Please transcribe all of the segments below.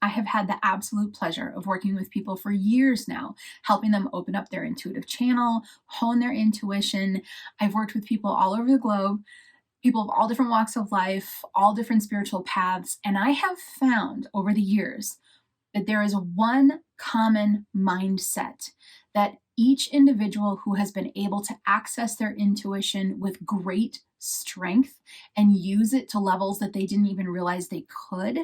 I have had the absolute pleasure of working with people for years now, helping them open up their intuitive channel, hone their intuition. I've worked with people all over the globe, people of all different walks of life, all different spiritual paths, and I have found over the years that there is one common mindset that each individual who has been able to access their intuition with great strength and use it to levels that they didn't even realize they could,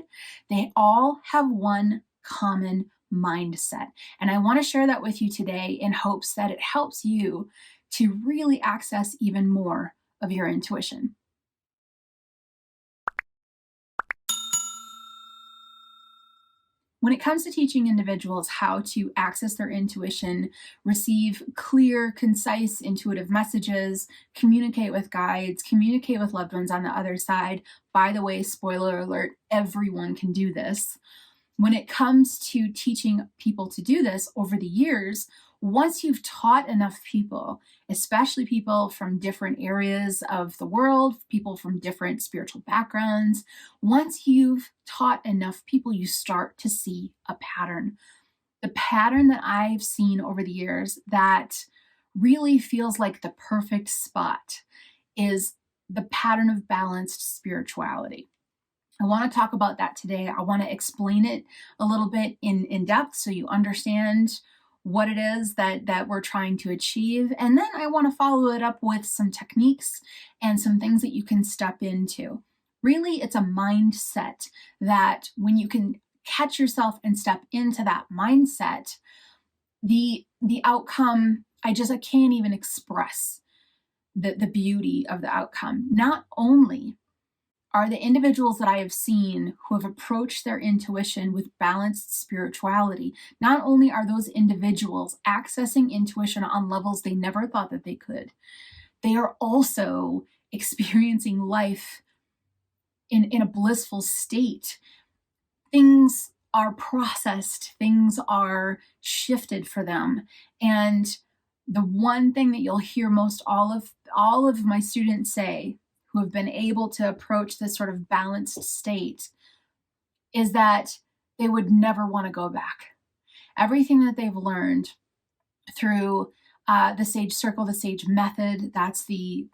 they all have one common mindset. And I want to share that with you today in hopes that it helps you to really access even more of your intuition. When it comes to teaching individuals how to access their intuition, receive clear, concise, intuitive messages, communicate with guides, communicate with loved ones on the other side, by the way, spoiler alert, everyone can do this. When it comes to teaching people to do this over the years, once you've taught enough people, especially people from different areas of the world, people from different spiritual backgrounds, once you've taught enough people, you start to see a pattern. The pattern that I've seen over the years that really feels like the perfect spot is the pattern of balanced spirituality. I want to talk about that today. I want to explain it a little bit in depth so you understand what it is that we're trying to achieve. And then I want to follow it up with some techniques and some things that you can step into. Really, it's a mindset that when you can catch yourself and step into that mindset, the outcome, I can't even express the beauty of the outcome. Not only are the individuals that I have seen who have approached their intuition with balanced spirituality, not only are those individuals accessing intuition on levels they never thought that they could, they are also experiencing life in a blissful state. Things are processed, things are shifted for them. And the one thing that you'll hear most all of my students say who have been able to approach this sort of balanced state is that they would never want to go back. Everything that they've learned through the Sage Circle, the Sage Method, that's the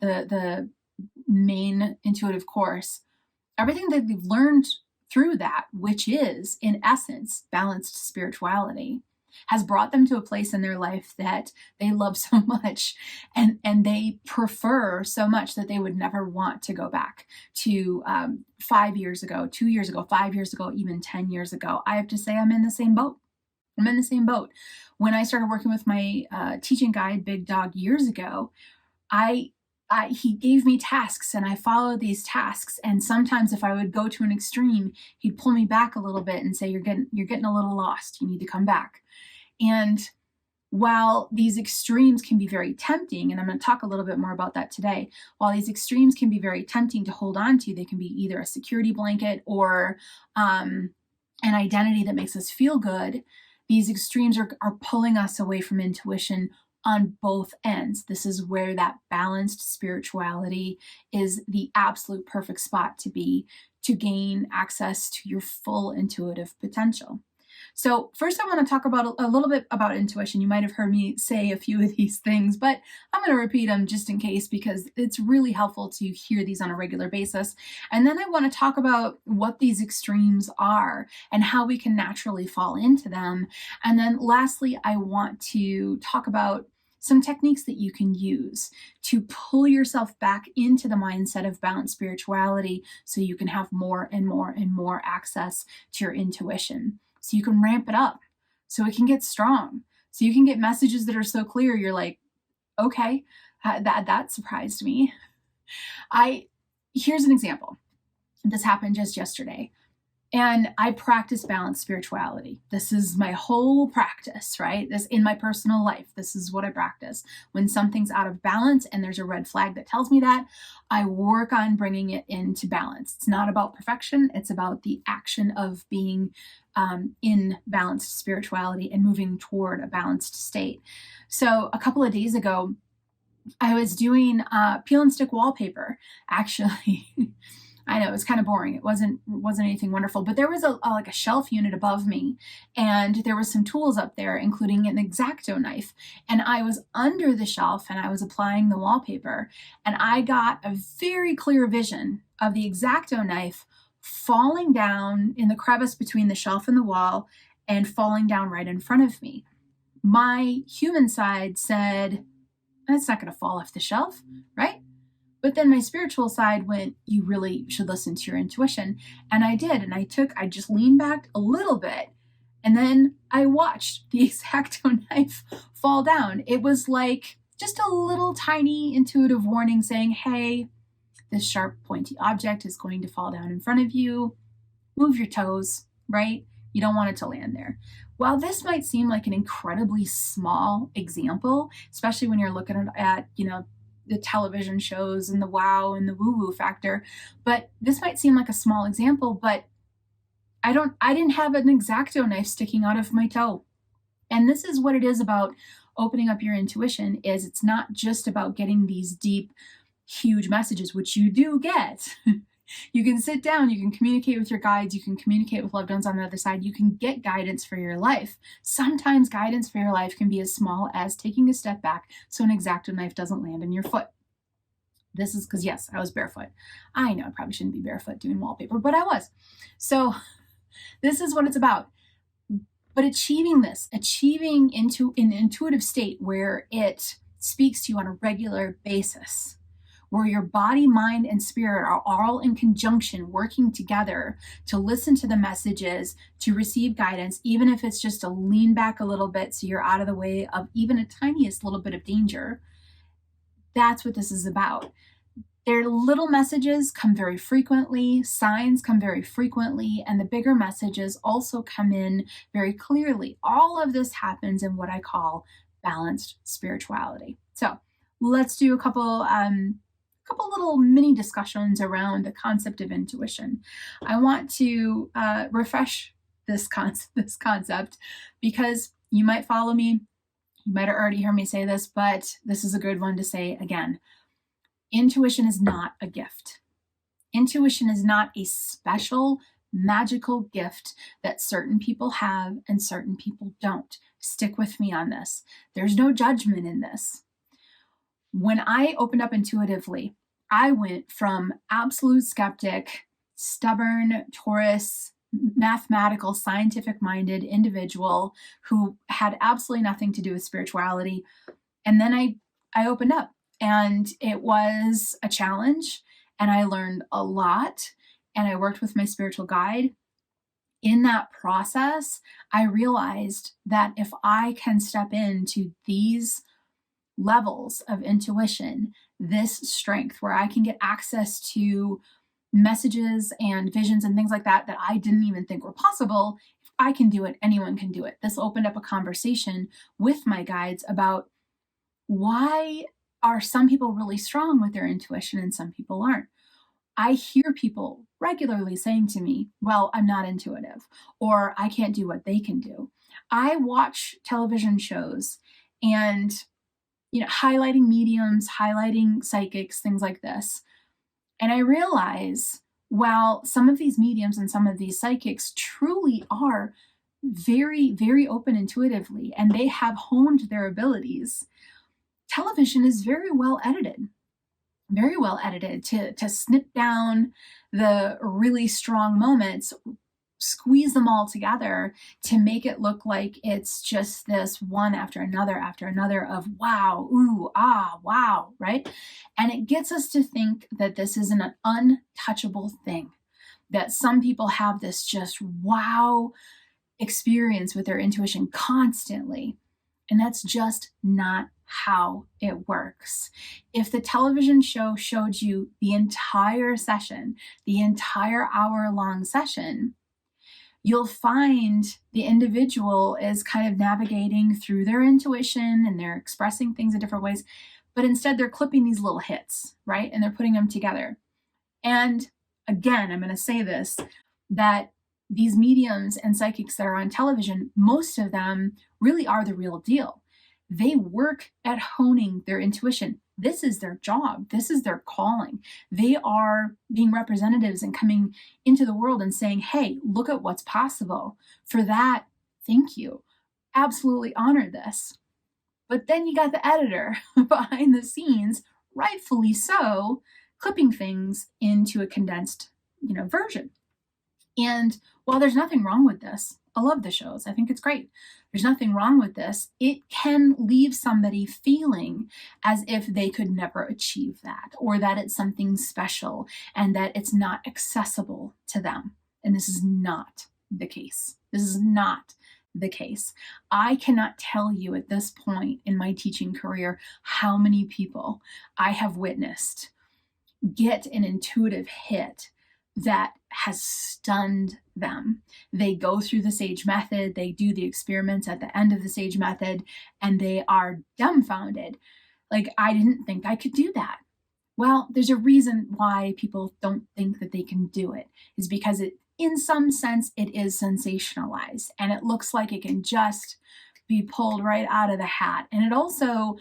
main intuitive course, everything that they've learned through that, which is in essence balanced spirituality, has brought them to a place in their life that they love so much and they prefer so much that they would never want to go back to 5 years ago, 2 years ago, 5 years ago, even 10 years ago. I have to say I'm in the same boat. I'm in the same boat. When I started working with my teaching guide, Big Dog, years ago, he gave me tasks and I followed these tasks. And sometimes if I would go to an extreme, he'd pull me back a little bit and say, you're getting a little lost. You need to come back. And while these extremes can be very tempting, and I'm going to talk a little bit more about that today, while these extremes can be very tempting to hold on to, they can be either a security blanket or an identity that makes us feel good. These extremes are pulling us away from intuition on both ends. This is where that balanced spirituality is the absolute perfect spot to be, to gain access to your full intuitive potential. So first I want to talk about a little bit about intuition. You might have heard me say a few of these things, but I'm going to repeat them just in case because it's really helpful to hear these on a regular basis. And then I want to talk about what these extremes are and how we can naturally fall into them. And then lastly, I want to talk about some techniques that you can use to pull yourself back into the mindset of balanced spirituality so you can have more and more and more access to your intuition. So you can ramp it up, so it can get strong, so you can get messages that are so clear, you're like, okay, that surprised me. Here's an example. This happened just yesterday. And I practice balanced spirituality. This is my whole practice, right? This in my personal life. This is what I practice. When something's out of balance and there's a red flag that tells me that, I work on bringing it into balance. It's not about perfection. It's about the action of being in balanced spirituality and moving toward a balanced state. So a couple of days ago, I was doing peel and stick wallpaper, actually. I know it was kind of boring. It wasn't anything wonderful, but there was like a shelf unit above me, and there was some tools up there, including an X-Acto knife. And I was under the shelf and I was applying the wallpaper, and I got a very clear vision of the X-Acto knife falling down in the crevice between the shelf and the wall and falling down right in front of me. My human side said, that's not going to fall off the shelf, right? But then my spiritual side went, you really should listen to your intuition. And I did. And I just leaned back a little bit. And then I watched the X-Acto knife fall down. It was like just a little tiny intuitive warning saying, hey, this sharp, pointy object is going to fall down in front of you. Move your toes, right? You don't want it to land there. While this might seem like an incredibly small example, especially when you're looking at the television shows and the wow and the woo-woo factor, but this might seem like a small example, but I didn't have an X-Acto knife sticking out of my toe. And this is what it is about opening up your intuition, is it's not just about getting these deep, huge messages, which you do get. You can sit down, you can communicate with your guides, you can communicate with loved ones on the other side, you can get guidance for your life. Sometimes guidance for your life can be as small as taking a step back so an X-Acto knife doesn't land in your foot. This is because, yes, I was barefoot. I know I probably shouldn't be barefoot doing wallpaper, but I was. So this is what it's about. But achieving into an intuitive state where it speaks to you on a regular basis, where your body, mind, and spirit are all in conjunction, working together to listen to the messages, to receive guidance, even if it's just to lean back a little bit so you're out of the way of even a tiniest little bit of danger. That's what this is about. Their little messages come very frequently, signs come very frequently, and the bigger messages also come in very clearly. All of this happens in what I call balanced spirituality. So let's do a couple little mini discussions around the concept of intuition. I want to refresh this concept because you might follow me. You might have already heard me say this, but this is a good one to say again. Intuition is not a gift. Intuition is not a special, magical gift that certain people have and certain people don't. Stick with me on this. There's no judgment in this. When I opened up intuitively, I went from absolute skeptic, stubborn Taurus, mathematical, scientific-minded individual who had absolutely nothing to do with spirituality. And then I opened up, and it was a challenge, and I learned a lot, and I worked with my spiritual guide. In that process, I realized that if I can step into these levels of intuition, this strength where I can get access to messages and visions and things like that I didn't even think were possible, if I can do it, anyone can do it. This opened up a conversation with my guides about why are some people really strong with their intuition and some people aren't. I hear people regularly saying to me, well, I'm not intuitive, or I can't do what they can do. I watch television shows and highlighting mediums, highlighting psychics, things like this. And I realize, while some of these mediums and some of these psychics truly are very, very open intuitively, and they have honed their abilities, television is very well edited to snip down the really strong moments, squeeze them all together to make it look like it's just this one after another of wow, ooh, ah, wow, right? And it gets us to think that this is an untouchable thing, that some people have this just wow experience with their intuition constantly. And that's just not how it works. If the television show showed you the entire session, the entire hour-long session, you'll find the individual is kind of navigating through their intuition and they're expressing things in different ways, but instead they're clipping these little hits, right? And they're putting them together. And again, I'm going to say this, that these mediums and psychics that are on television, most of them really are the real deal. they work at honing their intuition. This is their job. This is their calling. They are being representatives and coming into the world and saying, hey, look at what's possible. For that, thank you. Absolutely honor this. But then you got the editor behind the scenes, rightfully so, clipping things into a condensed, version. And while there's nothing wrong with this, I love the shows. I think it's great. There's nothing wrong with this. It can leave somebody feeling as if they could never achieve that, or that it's something special and that it's not accessible to them. And this is not the case. This is not the case. I cannot tell you at this point in my teaching career how many people I have witnessed get an intuitive hit that has stunned them. They go through the SAGE method, they do the experiments at the end of the SAGE method, and they are dumbfounded. Like, I didn't think I could do that. Well, there's a reason why people don't think that they can do it, is because in some sense, it is sensationalized and it looks like it can just be pulled right out of the hat. And it also,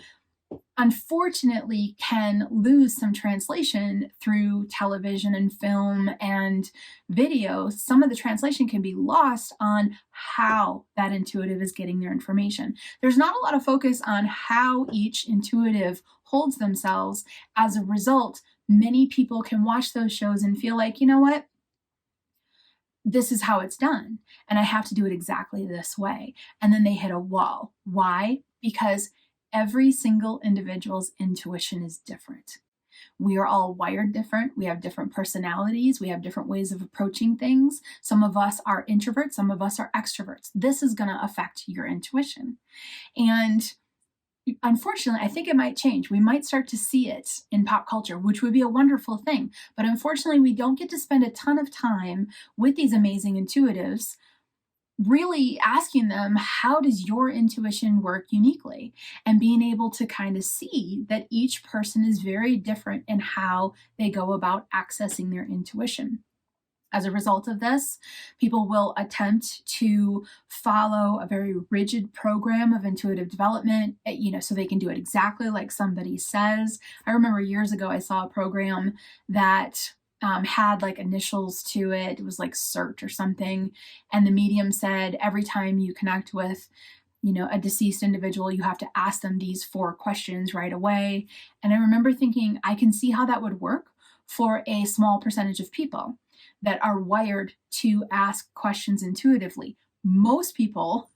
unfortunately, can lose some translation through television and film and video. Some of the translation can be lost on how that intuitive is getting their information. There's not a lot of focus on how each intuitive holds themselves. As a result, many people can watch those shows and feel like, you know what? This is how it's done, and I have to do it exactly this way. And then they hit a wall. Why? Because every single individual's intuition is different. We are all wired different. We have different personalities. We have different ways of approaching things. Some of us are introverts. Some of us are extroverts. This is going to affect your intuition. And unfortunately, I think it might change. We might start to see it in pop culture, which would be a wonderful thing. But unfortunately, we don't get to spend a ton of time with these amazing intuitives, really asking them, how does your intuition work uniquely? And being able to kind of see that each person is very different in how they go about accessing their intuition. As a result of this, people will attempt to follow a very rigid program of intuitive development, so they can do it exactly like somebody says. I remember years ago, I saw a program that had like initials to it. It was like CERT or something. And the medium said, every time you connect with a deceased individual, you have to ask them these 4 questions right away. And I remember thinking, I can see how that would work for a small percentage of people that are wired to ask questions intuitively. Most people,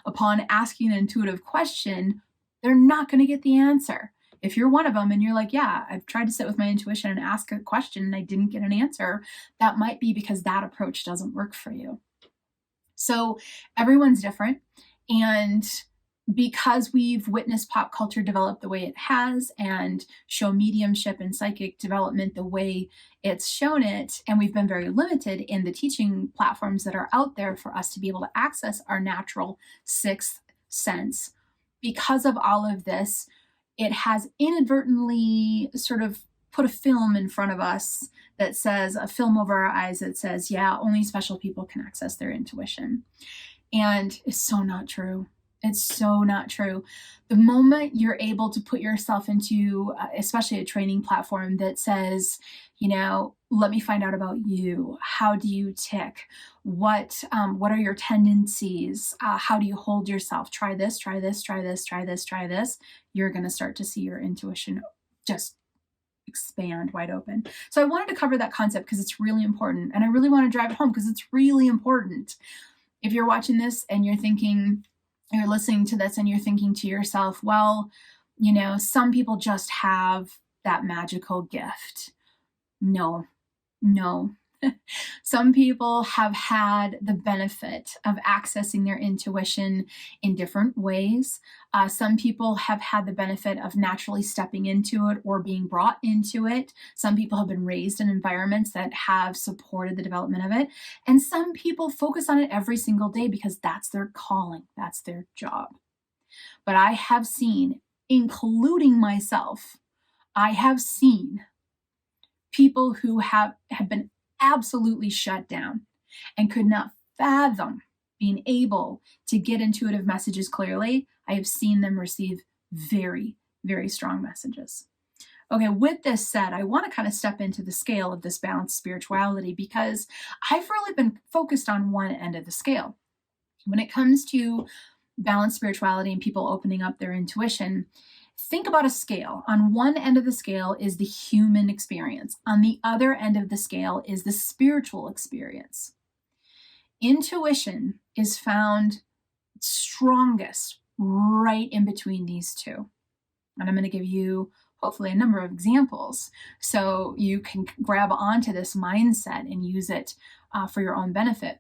upon asking an intuitive question, they're not going to get the answer. If you're one of them and you're like, yeah, I've tried to sit with my intuition and ask a question and I didn't get an answer, that might be because that approach doesn't work for you. So everyone's different. And because we've witnessed pop culture develop the way it has and show mediumship and psychic development the way it's shown it, and we've been very limited in the teaching platforms that are out there for us to be able to access our natural 6th sense, because of all of this, it has inadvertently sort of put a film in front of us that says, a film over our eyes that says, yeah, only special people can access their intuition. And it's so not true. It's so not true. The moment you're able to put yourself into, especially a training platform that says, let me find out about you. How do you tick? What are your tendencies? How do you hold yourself? Try this, try this, try this, try this, try this. You're going to start to see your intuition just expand wide open. So I wanted to cover that concept because it's really important. And I really want to drive it home because it's really important. If you're watching this and you're listening to this and you're thinking to yourself, well, some people just have that magical gift. No. Some people have had the benefit of accessing their intuition in different ways. Some people have had the benefit of naturally stepping into it or being brought into it. Some people have been raised in environments that have supported the development of it. And some people focus on it every single day because that's their calling, that's their job. But I have seen, including myself, I have seen people who have been absolutely shut down and could not fathom being able to get intuitive messages clearly, I have seen them receive very, very strong messages. Okay, with this said, I want to kind of step into the scale of this balanced spirituality because I've really been focused on one end of the scale. When it comes to balanced spirituality and people opening up their intuition, think about a scale. On one end of the scale is the human experience. On the other end of the scale is the spiritual experience. Intuition is found strongest right in between these two. And I'm going to give you hopefully a number of examples so you can grab onto this mindset and use it for your own benefit.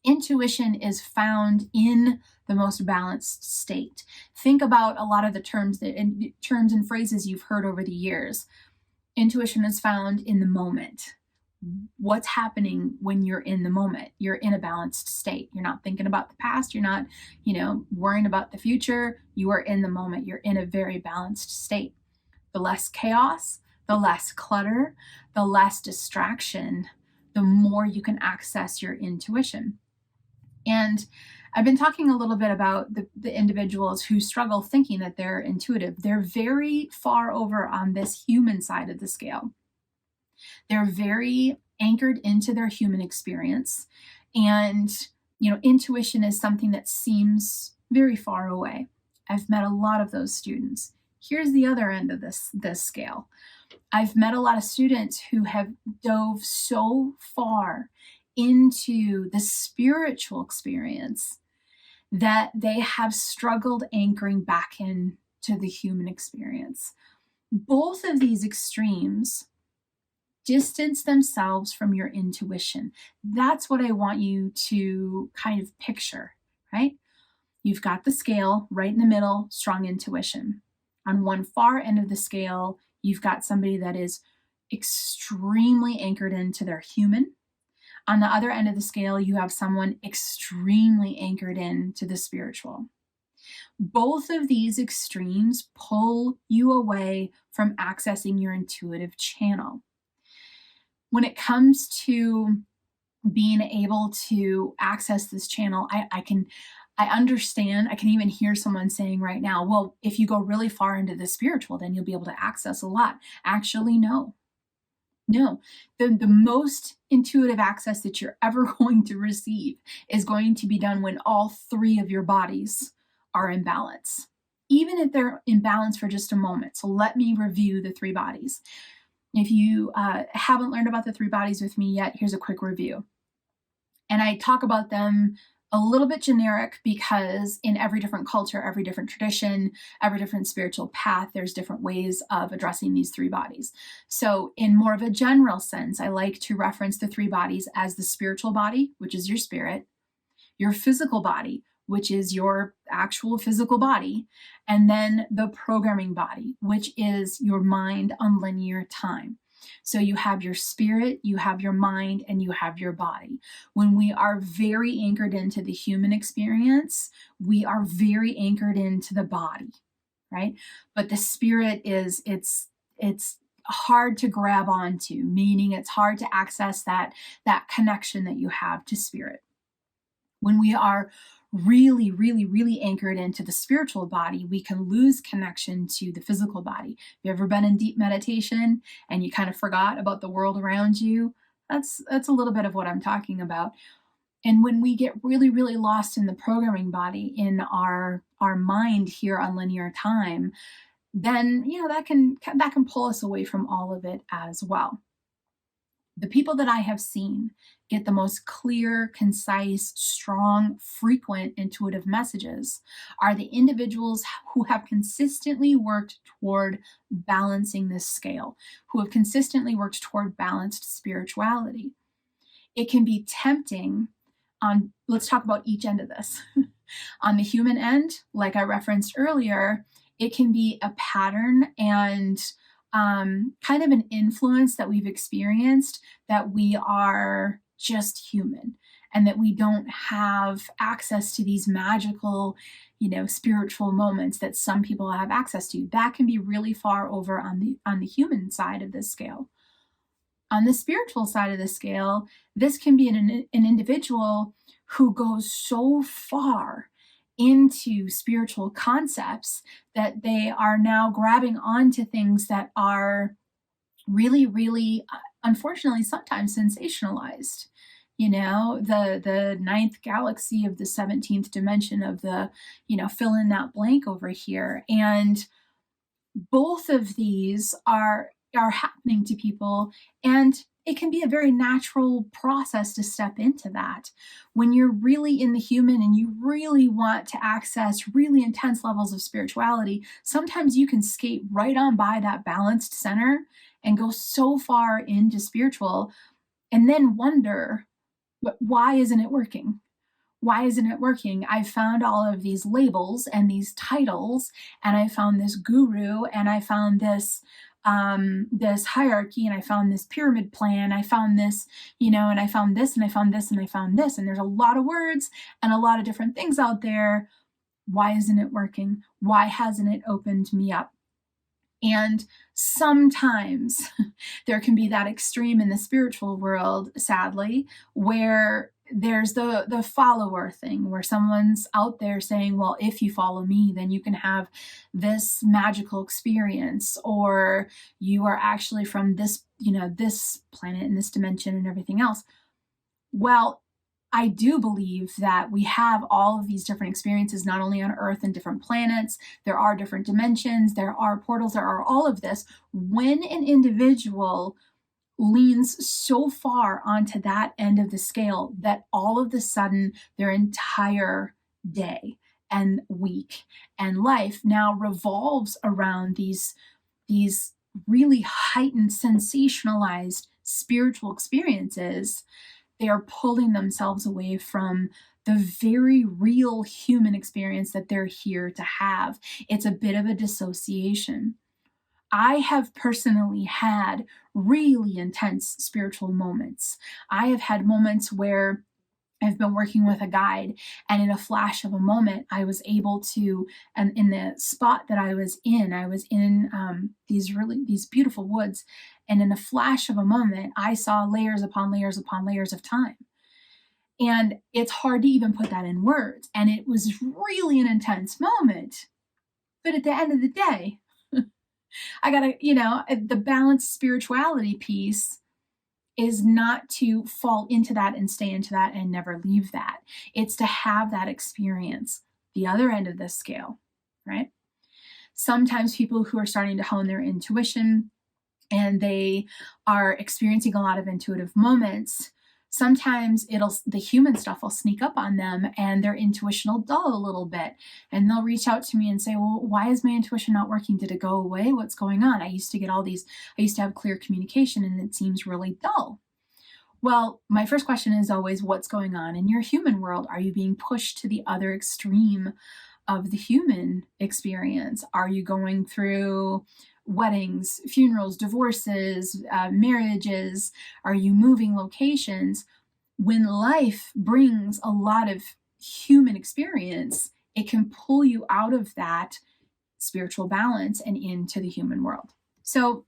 Intuition is found in the most balanced state. Think about a lot of the terms and phrases you've heard over the years. Intuition is found in the moment. What's happening when you're in the moment? You're in a balanced state. You're not thinking about the past. You're not, worrying about the future. You are in the moment. You're in a very balanced state. The less chaos, the less clutter, the less distraction, the more you can access your intuition. And I've been talking a little bit about the individuals who struggle thinking that they're intuitive. They're very far over on this human side of the scale. They're very anchored into their human experience. And, intuition is something that seems very far away. I've met a lot of those students. Here's the other end of this scale. I've met a lot of students who have dove so far into the spiritual experience that they have struggled anchoring back into the human experience. Both of these extremes distance themselves from your intuition. That's what I want you to kind of picture, right? You've got the scale right in the middle, strong intuition. On one far end of the scale, you've got somebody that is extremely anchored into their human. On the other end of the scale, you have someone extremely anchored into the spiritual. Both of these extremes pull you away from accessing your intuitive channel. When it comes to being able to access this channel, I understand, I can even hear someone saying right now, well, if you go really far into the spiritual, then you'll be able to access a lot. Actually, no. The most intuitive access that you're ever going to receive is going to be done when all three of your bodies are in balance, even if they're in balance for just a moment. So let me review the three bodies. If you haven't learned about the three bodies with me yet, here's a quick review. And I talk about them a little bit generic because in every different culture, every different tradition, every different spiritual path, there's different ways of addressing these three bodies. So in more of a general sense, I like to reference the three bodies as the spiritual body, which is your spirit, your physical body, which is your actual physical body, and then the programming body, which is your mind on linear time. So you have your spirit, you have your mind, and you have your body. When we are very anchored into the human experience, we are very anchored into the body, right? But the spirit it's hard to grab onto, meaning it's hard to access that connection that you have to spirit. When we are really, really, really anchored into the spiritual body, we can lose connection to the physical body. Have you ever been in deep meditation and you kind of forgot about the world around you? That's a little bit of what I'm talking about. And when we get really, really lost in the programming body, in our mind here on linear time, then that can pull us away from all of it as well. The people that I have seen get the most clear, concise, strong, frequent intuitive messages are the individuals who have consistently worked toward balancing this scale, who have consistently worked toward balanced spirituality. It can be tempting let's talk about each end of this. On the human end, like I referenced earlier, it can be a pattern and kind of an influence that we've experienced that we are just human and that we don't have access to these magical, spiritual moments that some people have access to. That can be really far over on the human side of this scale. On the spiritual side of the scale, this can be an individual who goes so far into spiritual concepts that they are now grabbing onto things that are really, really, unfortunately, sometimes sensationalized. The ninth galaxy of the 17th dimension of the, fill in that blank over here. And both of these are happening to people, and it can be a very natural process to step into that. When you're really in the human and you really want to access really intense levels of spirituality, sometimes you can skate right on by that balanced center and go so far into spiritual and then wonder, why isn't it working? Why isn't it working? I found all of these labels and these titles, and I found this guru, and I found this this hierarchy, and I found this pyramid plan. I found this, and I found this, and I found this, and I found this. And there's a lot of words and a lot of different things out there. Why isn't it working? Why hasn't it opened me up? And sometimes there can be that extreme in the spiritual world, sadly, where there's the follower thing, where someone's out there saying, well, if you follow me, then you can have this magical experience, or you are actually from this, this planet and this dimension and everything else. Well, I do believe that we have all of these different experiences, not only on Earth and different planets. There are different dimensions, there are portals, there are all of this. When an individual leans so far onto that end of the scale that all of a sudden their entire day and week and life now revolves around these really heightened, sensationalized spiritual experiences, they are pulling themselves away from the very real human experience that they're here to have. It's a bit of a dissociation. I have personally had really intense spiritual moments. I have had moments where I've been working with a guide, and in a flash of a moment, I was able to, and in the spot that I was in these beautiful woods, and in a flash of a moment, I saw layers upon layers upon layers of time. And it's hard to even put that in words. And it was really an intense moment. But at the end of the day, I gotta, the balanced spirituality piece is not to fall into that and stay into that and never leave that. It's to have that experience, the other end of this scale, right? Sometimes people who are starting to hone their intuition and they are experiencing a lot of intuitive moments, sometimes the human stuff will sneak up on them and their intuition will dull a little bit. And they'll reach out to me and say, well, why is my intuition not working? Did it go away? What's going on? I used to have clear communication and it seems really dull. Well, my first question is always, what's going on in your human world? Are you being pushed to the other extreme of the human experience? Are you going through weddings, funerals, divorces, marriages? Are you moving locations? When life brings a lot of human experience, it can pull you out of that spiritual balance and into the human world. So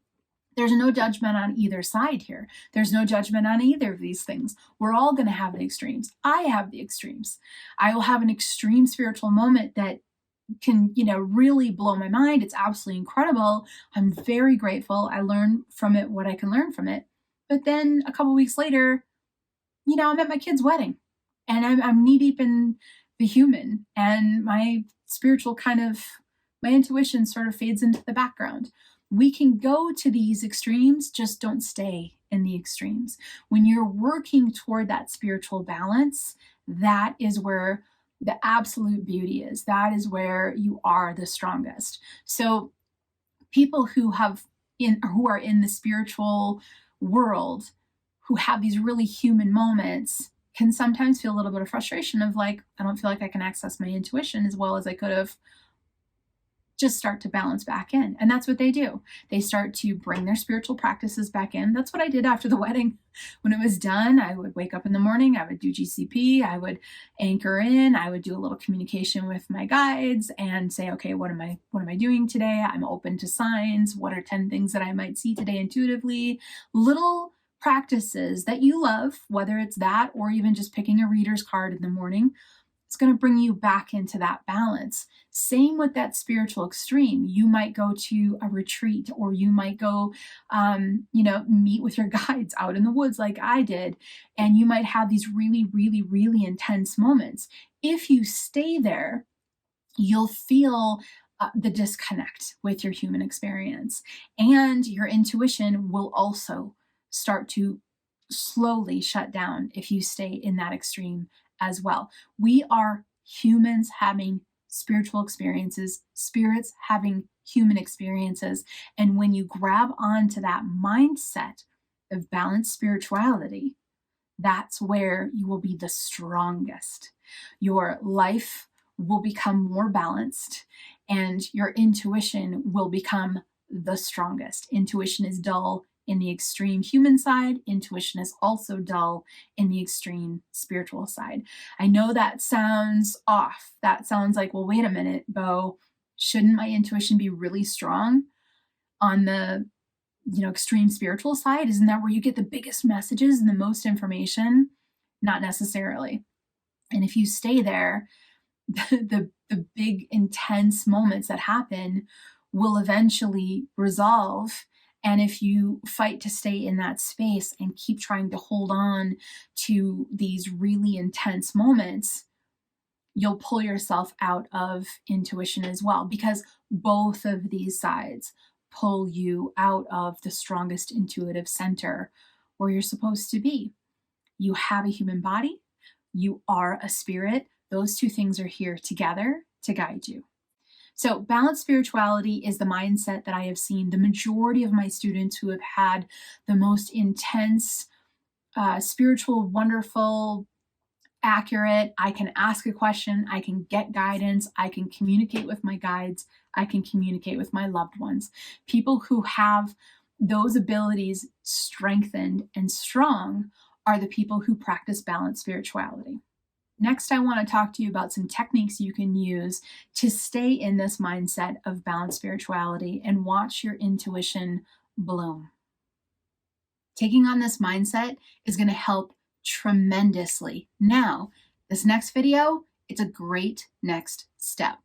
there's no judgment on either side here. There's no judgment on either of these things. We're all going to have the extremes. I have the extremes. I will have an extreme spiritual moment that can, really blow my mind. It's absolutely incredible. I'm very grateful. I learn from it what I can learn from it. But then a couple weeks later, I'm at my kid's wedding and I'm knee deep in the human, and my spiritual my intuition sort of fades into the background. We can go to these extremes, just don't stay in the extremes. When you're working toward that spiritual balance, that is where the absolute beauty is. That is where you are the strongest. So people who are in the spiritual world, who have these really human moments, can sometimes feel a little bit of frustration of like, I don't feel like I can access my intuition as well as I could have. Just start to balance back in. And that's what they do. They start to bring their spiritual practices back in. That's what I did after the wedding. When it was done, I would wake up in the morning, I would do GCP, I would anchor in, I would do a little communication with my guides and say, okay, what am I doing today? I'm open to signs. What are 10 things that I might see today intuitively? Little practices that you love, whether it's that or even just picking a reader's card in the morning, it's going to bring you back into that balance. Same with that spiritual extreme. You might go to a retreat, or you might go, meet with your guides out in the woods like I did. And you might have these really, really, really intense moments. If you stay there, you'll feel the disconnect with your human experience. And your intuition will also start to slowly shut down if you stay in that extreme as well. We are humans having spiritual experiences, spirits having human experiences. And when you grab onto that mindset of balanced spirituality, that's where you will be the strongest. Your life will become more balanced, and your intuition will become the strongest. Intuition is dull in the extreme human side. Intuition is also dull in the extreme spiritual side. I know that sounds off. That sounds like, well, wait a minute, Bo, shouldn't my intuition be really strong on the extreme spiritual side? Isn't that where you get the biggest messages and the most information? Not necessarily. And if you stay there, the big intense moments that happen will eventually resolve. And if you fight to stay in that space and keep trying to hold on to these really intense moments, you'll pull yourself out of intuition as well, because both of these sides pull you out of the strongest intuitive center where you're supposed to be. You have a human body, you are a spirit. Those two things are here together to guide you. So balanced spirituality is the mindset that I have seen the majority of my students who have had the most intense, spiritual, wonderful, accurate. I can ask a question, I can get guidance, I can communicate with my guides, I can communicate with my loved ones. People who have those abilities strengthened and strong are the people who practice balanced spirituality. Next, I want to talk to you about some techniques you can use to stay in this mindset of balanced spirituality and watch your intuition bloom. Taking on this mindset is going to help tremendously. Now, this next video, it's a great next step.